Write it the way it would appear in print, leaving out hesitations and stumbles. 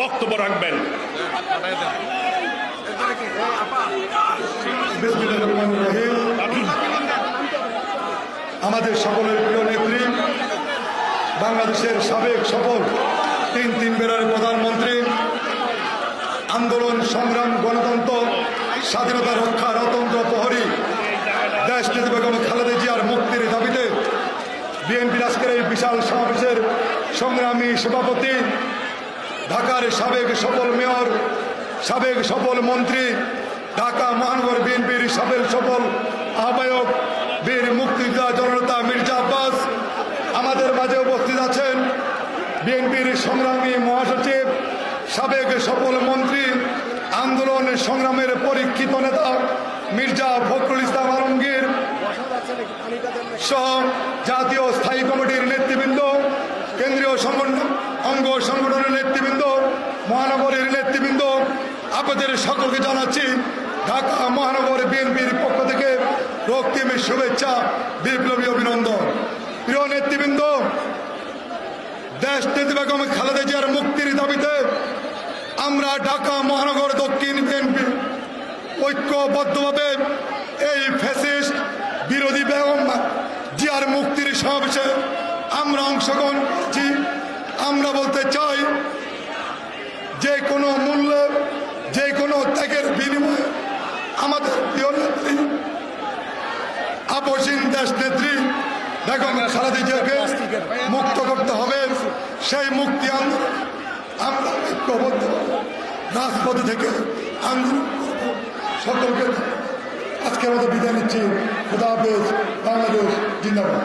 বক্তব্য রাখবেন। আমাদের সকলের প্রিয় নেত্রী, বাংলাদেশের সাবেক সফল তিনবারের প্রধানমন্ত্রী, আন্দোলন সংগ্রাম গণতন্ত্র স্বাধীনতা রক্ষার অতন্ত্র প্রহরী দেশ নেত্রী বেগম খালেদা জিয়ার মুক্তির দাবিতে বিএনপির আজকের এই বিশাল সমাবেশের সংগ্রামী সভাপতি, ঢাকার সাবেক সফল মেয়র, সাবেক সফল মন্ত্রী, ঢাকা মহানগর বিএনপির সাবেক সফল আহ্বায়ক, বীর মুক্তিযোদ্ধা জননেতা মির্জা আব্বাস আমাদের মাঝে উপস্থিত আছেন। বিএনপির সংগ্রামী মহাসচিব, সাবেক সফল মন্ত্রী, আন্দোলন সংগ্রামের পরীক্ষিত নেতা মির্জা ফখরুল ইসলাম আলমগীর সহ জাতীয় স্থায়ী কমিটির নেতৃবৃন্দ, কেন্দ্রীয় অঙ্গ সংগঠনের নেতৃবৃন্দ, মহানগরের নেতৃবৃন্দ, আপনাদের সকলকে জানাচ্ছি ঢাকা মহানগর বিএনপির পক্ষ থেকে রক্তিম শুভেচ্ছা, বিপ্লবী অভিনন্দন। প্রিয় নেতৃবৃন্দ, দেশ নেত্রী বেগম খালেদা জিয়ার মুক্তির দাবিতে আমরা ঢাকা মহানগর দক্ষিণ বিএনপি ঐক্যবদ্ধভাবে এই ফ্যাসিস্ট বিরোধী বেগম জিয়ার মুক্তির সমাবেশে আমরা অংশগ্রহণ করছি। আমরা বলতে চাই, যে কোনো মূল্যে, যে কোনো ত্যাগের বিনিময়ে আমাদের প্রিয় নেত্রী, আপসীন দেশ নেত্রী বেগম খালেদা জিয়াকে মুক্ত করতে হবে। সেই মুক্তি আন্দোলন আমরা ঐক্যবদ্ধ রাজপথে থেকে আন্দোলন সকলকে আজকের মতো বিদায় নিচ্ছি। খুদা হাফেজ। বাংলাদেশ জিন্দাবাদ।